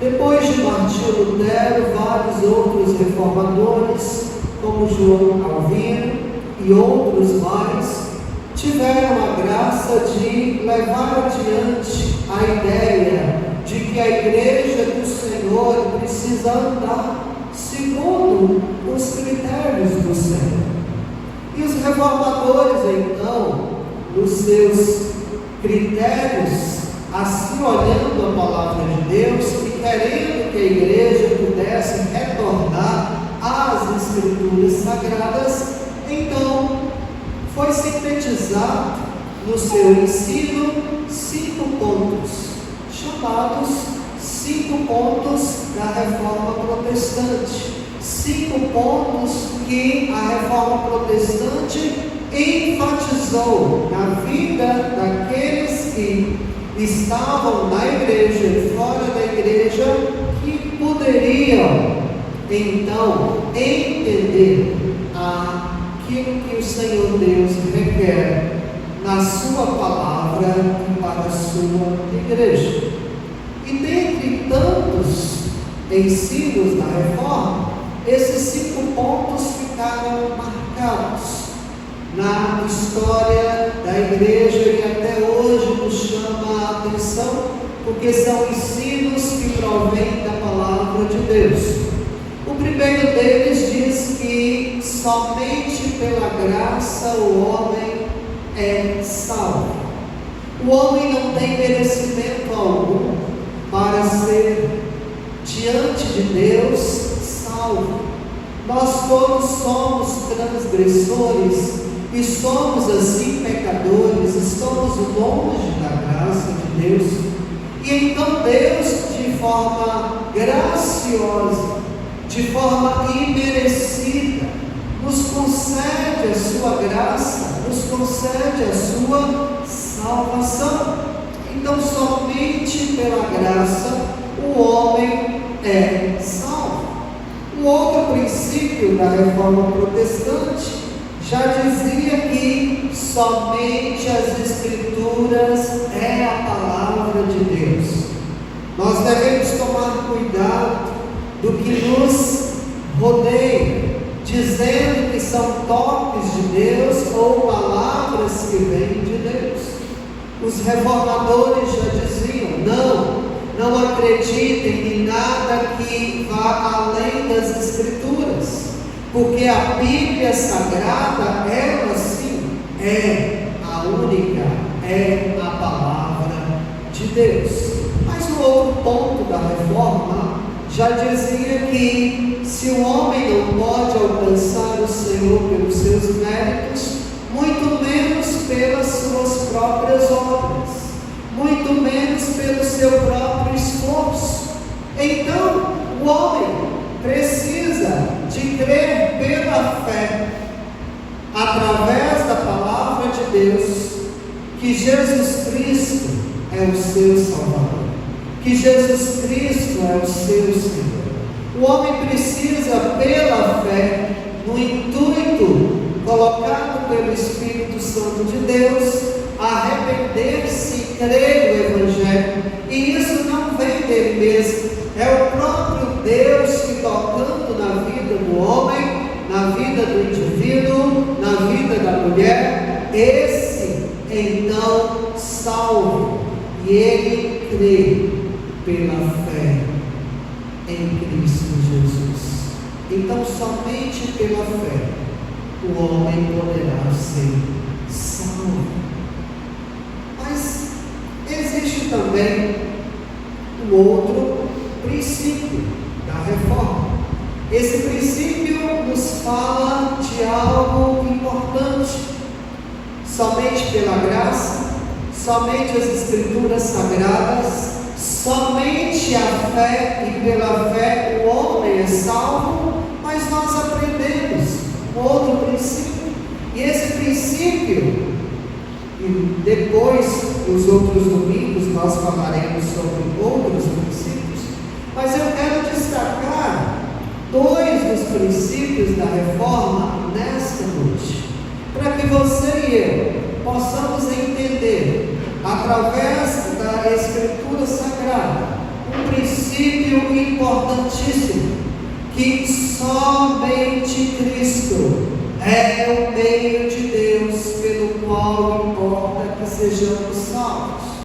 Depois de Martinho Lutero, vários outros reformadores, como João Calvino e outros mais, tiveram a graça de levar adiante a ideia de que a Igreja do Senhor precisa andar segundo os critérios do Senhor. E os reformadores, então, nos seus critérios, assim olhando a palavra de Deus e querendo que a igreja pudesse retornar às Escrituras Sagradas, então foi sintetizado no seu ensino 5 pontos, chamados 5 pontos da Reforma Protestante. 5 pontos que a Reforma Protestante enfatizou na vida daqueles que estavam na igreja e fora da igreja, que poderiam então entender aquilo que o Senhor Deus requer na sua palavra e para a sua igreja. E dentre tantos ensinos da reforma, esses 5 pontos ficaram marcados na história da igreja e até hoje nos chama a atenção, porque são ensinos que provêm da palavra de Deus. O primeiro deles diz que somente pela graça o homem é salvo. O homem não tem merecimento algum para ser diante de Deus salvo. Nós todos somos transgressores e somos assim pecadores, estamos longe da graça de Deus. E então Deus, de forma graciosa, de forma imerecida, nos concede a sua graça, nos concede a sua salvação. Então somente pela graça o homem é salvo. Um outro princípio da Reforma Protestante já dizia que somente as Escrituras é a palavra de Deus. Nós devemos tomar cuidado do que nos rodeia, dizendo que são toques de Deus ou palavras que vêm de Deus. Os reformadores já diziam: não acreditem em nada que vá além das Escrituras, porque a Bíblia Sagrada, ela sim é a única, é a palavra de Deus. Mas o outro ponto da reforma já dizia que se o homem não pode alcançar o Senhor pelos seus méritos, muito menos pelas suas próprias obras, muito menos pelo seu próprio esforço. Então o homem precisa de crer pela fé, através da palavra de Deus, que Jesus Cristo é o seu Salvador, que Jesus Cristo é o seu Senhor. O homem precisa, pela fé, no intuito colocado pelo Espírito Santo de Deus, arrepender-se e crer no Evangelho. E isso não vem dele mesmo, é o próprio Deus que, tocando na vida do homem, na vida do indivíduo, na vida da mulher, esse então salva, e ele crê pela fé em Cristo Jesus. Então somente pela fé o homem poderá ser salvo. Mas existe também um outro princípio da reforma. Esse princípio nos fala de algo importante. Somente pela graça, somente as Escrituras Sagradas, somente a fé e pela fé o homem é salvo. Mas nós aprendemos outro princípio, e esse princípio, e depois nos outros domingos nós falaremos sobre outros princípios, mas eu quero destacar 2 dos princípios da reforma nesta noite, para que você e eu possamos entender, através da Escritura Sagrada, um princípio importantíssimo, que somente Cristo é o meio de Deus pelo qual importa que sejamos